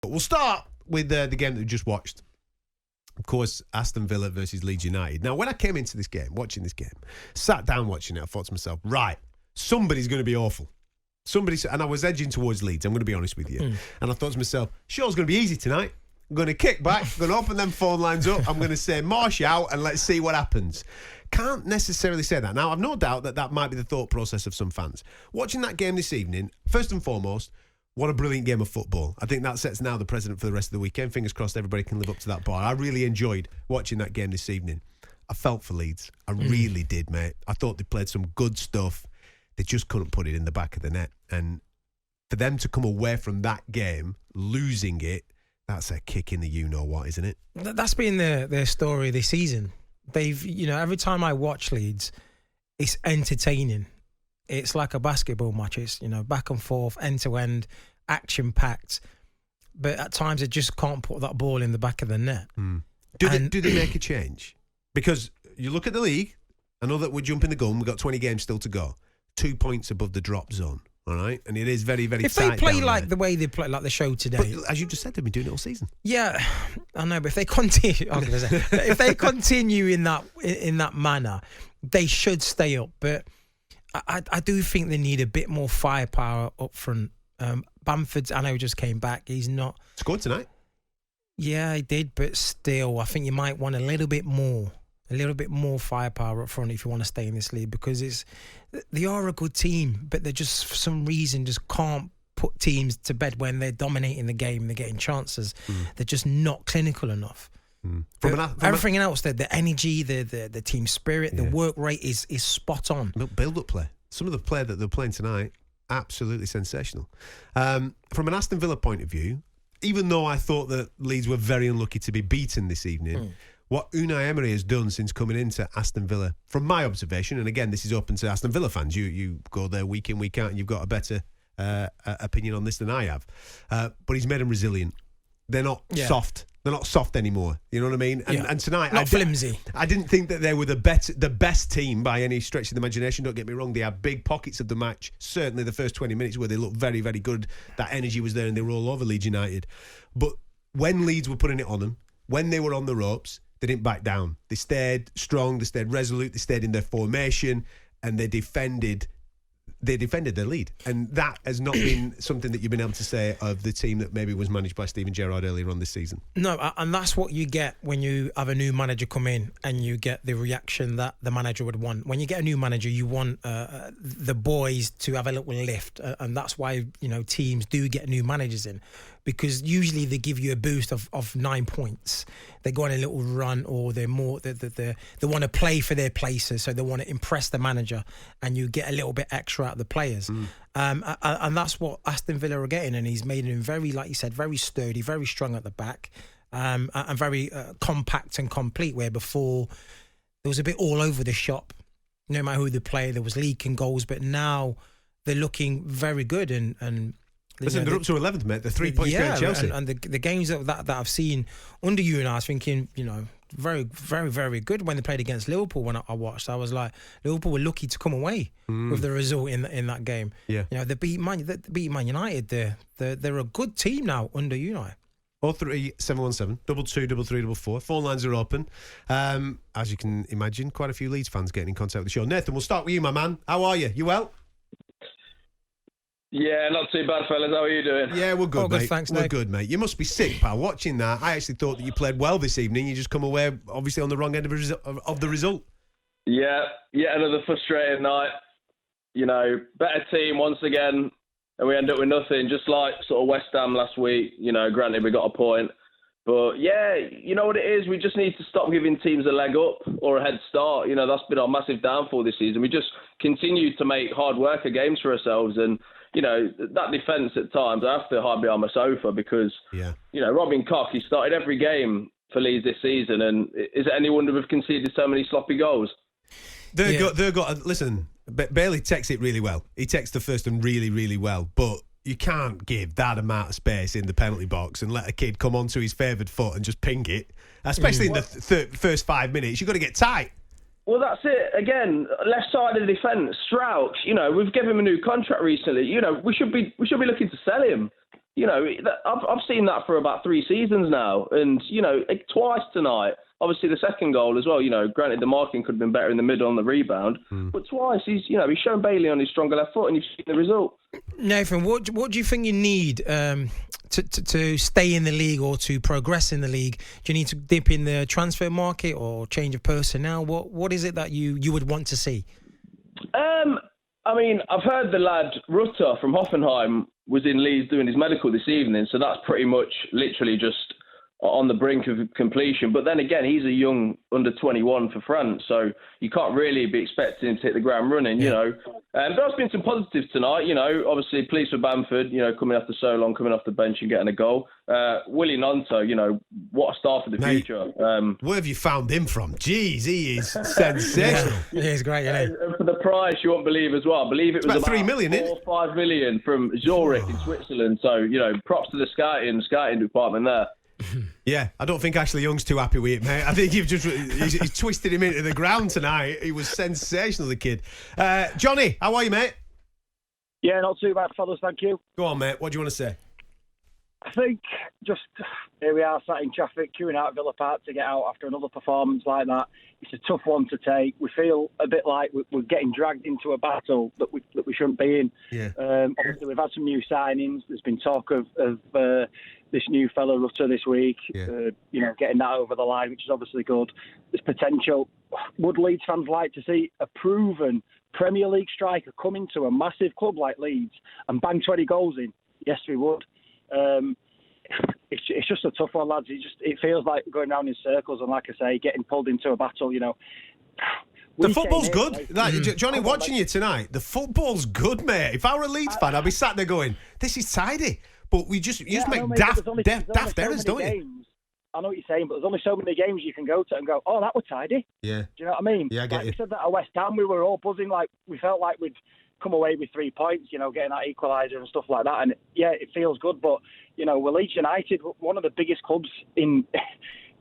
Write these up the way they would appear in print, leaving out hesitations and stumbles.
But we'll start with the game that we just watched. Of course, Aston Villa versus Leeds United. Now, when I came into this game, watching this game, sat down watching it, I thought to myself, right, somebody's going to be awful. And I was edging towards Leeds, I'm going to be honest with you. And I thought to myself, sure, it's going to be easy tonight. I'm going to kick back, I'm going to open them phone lines up, I'm going to say Marsch out and let's see what happens. Can't necessarily say that. Now, I've no doubt that might be the thought process of some fans. Watching that game this evening, first and foremost, what a brilliant game of football. I think that sets now the precedent for the rest of the weekend. Fingers crossed everybody can live up to that bar. I really enjoyed watching that game this evening. I felt for Leeds. I really did, mate. I thought they played some good stuff. They just couldn't put it in the back of the net. And for them to come away from that game, losing it, that's a kick in the you-know-what, isn't it? That's been their story this season. They've, every time I watch Leeds, it's entertaining. It's like a basketball match. It's, back and forth, end-to-end, action-packed. But at times, they just can't put that ball in the back of the net. Do they make a change? Because you look at the league, I know that we're jumping the gun. We've got 20 games still to go. 2 points above the drop zone, all right? And it is very, very tight. If they play like there. the way they play, like the show today. But as you just said, they've been doing it all season. Yeah, I know, but if they continue, if they continue in that manner, they should stay up. But I do think they need a bit more firepower up front. Bamford's, I know, just came back. He's not scored tonight. Yeah, he did, but still, I think you might want a little bit more firepower up front if you want to stay in this league, because they are a good team, but they just, for some reason, just can't put teams to bed when they're dominating the game, they're getting chances. They're just not clinical enough. Everything else, the energy, the team spirit, the work rate is spot on. Build-up play. Some of the play that they're playing tonight, absolutely sensational. From an Aston Villa point of view, even though I thought that Leeds were very unlucky to be beaten this evening, what Unai Emery has done since coming into Aston Villa, from my observation, and again, this is open to Aston Villa fans, you go there week in, week out, and you've got a better opinion on this than I have. But he's made them resilient. They're not soft. They're not soft anymore. You know what I mean? And tonight, not flimsy. I didn't think that they were the best team by any stretch of the imagination. Don't get me wrong. They had big pockets of the match. Certainly the first 20 minutes where they looked very, very good. That energy was there and they were all over Leeds United. But when Leeds were putting it on them, when they were on the ropes, they didn't back down. They stayed strong. They stayed resolute. They stayed in their formation, and they defended their lead. And that has not been something that you've been able to say of the team that maybe was managed by Steven Gerrard earlier on this season. No, and that's what you get when you have a new manager come in and you get the reaction that the manager would want. When you get a new manager, you want the boys to have a little lift, and that's why teams do get new managers in, because usually they give you a boost of 9 points. They go on a little run, or they're more they want to play for their places, so they want to impress the manager, and you get a little bit extra out of the players. And that's what Aston Villa are getting, and he's made him very, like you said, very sturdy, very strong at the back, and very compact and complete, where before there was a bit all over the shop. No matter who they play, there was leaking goals, but now they're looking very good, and listen, they're up to 11th, mate. They're 3 points behind Chelsea. And the games that I've seen under you and I was thinking, very, very, very good. When they played against Liverpool, when I watched, I was like, Liverpool were lucky to come away with the result in that game. Yeah, they beat Man United. They're a good team now under Unai. 03717 22 3344. Phone lines are open. As you can imagine, quite a few Leeds fans getting in contact with the show. Nathan, we'll start with you, my man. How are you? You well? Yeah, not too bad, fellas. How are you doing? Yeah, we're good, mate. Thanks, we're good, mate. You must be sick, pal, watching that. I actually thought that you played well this evening. You just come away, obviously, on the wrong end of the result. Yeah, another frustrating night. Better team once again, and we end up with nothing, just like sort of West Ham last week. Granted, we got a point. But, yeah, you know what it is? We just need to stop giving teams a leg up or a head start. That's been our massive downfall this season. We just continue to make hard work of games for ourselves, and that defence at times, I have to hide behind my sofa because, Robin Koch, he started every game for Leeds this season, and is it any wonder we've conceded so many sloppy goals? Listen, Bailey takes it really well. He takes the first one really, really well, but you can't give that amount of space in the penalty box and let a kid come onto his favoured foot and just ping it, especially in the first 5 minutes. You've got to get tight. Well, that's it. Again, left side of the defence, Strauch. We've given him a new contract recently. We should be looking to sell him. I've seen that for about 3 seasons now, and twice tonight. Obviously, the second goal as well. Granted, the marking could have been better in the middle on the rebound, but twice he's shown Bailey on his stronger left foot, and you've seen the result. Nathan, what do you think you need to stay in the league or to progress in the league? Do you need to dip in the transfer market or change of personnel? What is it that you would want to see? I've heard the lad Rutter from Hoffenheim was in Leeds doing his medical this evening, so that's pretty much literally just on the brink of completion. But then again, he's a young under-21 for France, so you can't really be expecting him to hit the ground running, There's been some positives tonight, obviously pleased for Bamford, coming after so long, coming off the bench and getting a goal. Willie Gnonto, what a star for the future. Where have you found him from? Jeez, he is sensational. Yeah, he's great, isn't he? And for the price, you won't believe as well. I believe it was about 3 million, 4 or 5 million from Zurich in Switzerland. So, props to the scouting department there. Yeah, I don't think Ashley Young's too happy with it, mate. I think he's twisted him into the ground tonight. He was sensational, the kid. Johnny, how are you, mate? Yeah, not too bad, fellas, thank you. Go on, mate. What do you want to say? I think just here we are sat in traffic, queuing out at Villa Park to get out after another performance like that. It's a tough one to take. We feel a bit like we're getting dragged into a battle that we shouldn't be in. Yeah. Obviously, we've had some new signings. There's been talk of this new fella Rutter this week, getting that over the line, which is obviously good. There's potential. Would Leeds fans like to see a proven Premier League striker come into a massive club like Leeds and bang 20 goals in? Yes, we would. It's just a tough one, lads. It feels like going round in circles, and like I say, getting pulled into a battle. The football's good. Johnny, watching you tonight, the football's good, mate. If I were a Leeds fan, I'd be sat there going, "This is tidy." But you just make daft errors, don't you? I know what you're saying, but there's only so many games you can go to and go, "Oh, that was tidy." Yeah. Do you know what I mean? Yeah, I get you. We said that at West Ham, we were all buzzing, like we felt like we'd come away with 3 points, getting that equaliser and stuff like that. And yeah, it feels good, but we're Leeds United, one of the biggest clubs in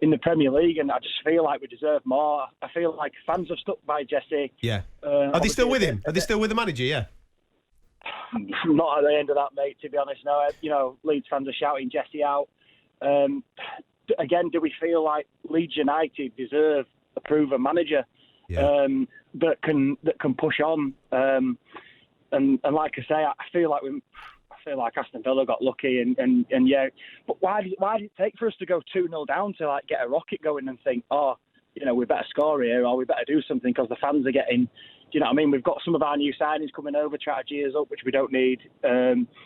the Premier League, and I just feel like we deserve more. I feel like fans have stuck by Jesse. Yeah. Are they still with him? Are they still with the manager? Yeah. Not at the end of that, mate, to be honest. No, Leeds fans are shouting Jesse out. Again, do we feel like Leeds United deserve a proven manager that can push on? And like I say, I feel like Aston Villa got lucky, and yeah. But why did it take for us to go 2-0 down to get a rocket going and think, we better score here, or we better do something because the fans are getting. Do you know what I mean? We've got some of our new signings coming over, try to G us up, which we don't need.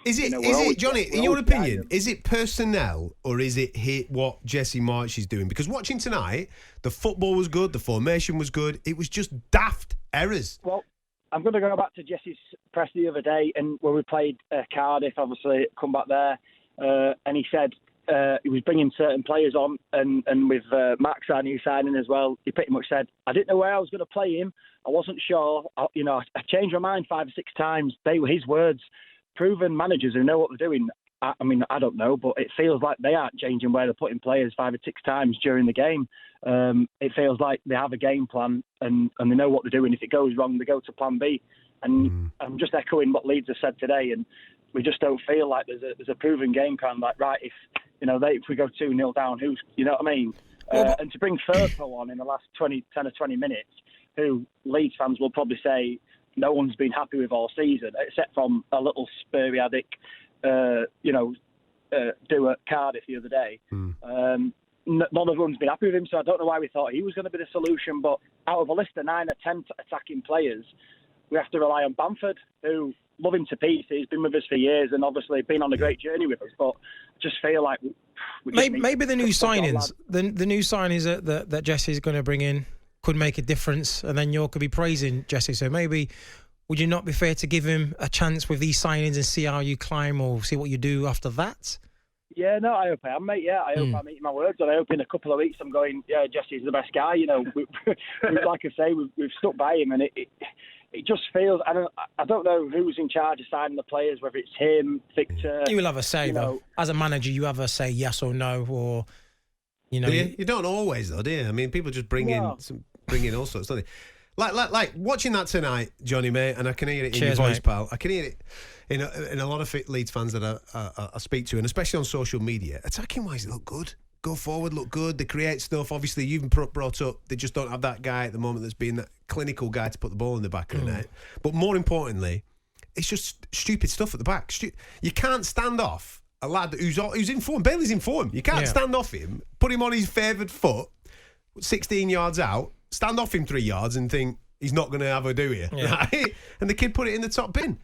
Is it, Johnny, in your opinion, is it personnel or is it what Jesse Marsch is doing? Because watching tonight, the football was good, the formation was good. It was just daft errors. Well, I'm going to go back to Jesse's press the other day, and when we played Cardiff, obviously, come back there, and he said he was bringing certain players on, and with Max, our new signing as well, he pretty much said, I didn't know where I was going to play him. I wasn't sure. I changed my mind 5 or 6 times. They were his words. Proven managers who know what they're doing. I don't know, but it feels like they aren't changing where they're putting players 5 or 6 times during the game. It feels like they have a game plan and they know what they're doing. If it goes wrong, they go to plan B. And I'm just echoing what Leeds have said today, and we just don't feel like there's a proven game plan. Like, right, if we go 2-0 down, who's, you know what I mean? And to bring Firpo on in the last 10 or 20 minutes, who Leeds fans will probably say no one's been happy with all season, except from a little sporadic, do at Cardiff the other day. None of everyone's been happy with him, so I don't know why we thought he was going to be the solution. But out of a list of 9 or 10 attacking players, we have to rely on Bamford, who love him to pieces. He's been with us for years and obviously been on a great journey with us. But I just feel like maybe the new signings, the new signings that Jesse's going to bring in could make a difference, and then you could be praising Jesse. So maybe would you not be fair to give him a chance with these signings and see how you climb or see what you do after that? Yeah, no, I hope I am, mate. Yeah, I hope I'm eating my words, and I hope in a couple of weeks I'm going, yeah, Jesse's the best guy. Like I say, we've stuck by him, and it just feels. I don't know who's in charge of signing the players, whether it's him, Victor. You will have a say, though. As a manager, you have a say, yes or no, or you don't always, though, do you? I mean, people just bring in all sorts, don't they? Like watching that tonight, Johnny, mate, and I can hear it in Cheers, your voice, mate. pal. I can hear it in a lot of Leeds fans that I speak to, and especially on social media. Attacking-wise, they look good. Go forward, look good. They create stuff. Obviously, you've brought up, they just don't have that guy at the moment that's being that clinical guy to put the ball in the back of the net. But more importantly, it's just stupid stuff at the back. You can't stand off a lad who's in form. Bailey's in form. You can't stand off him, put him on his favoured foot, 16 yards out, stand off him 3 yards and think he's not going to have a do here. Yeah. Right? And the kid put it in the top bin.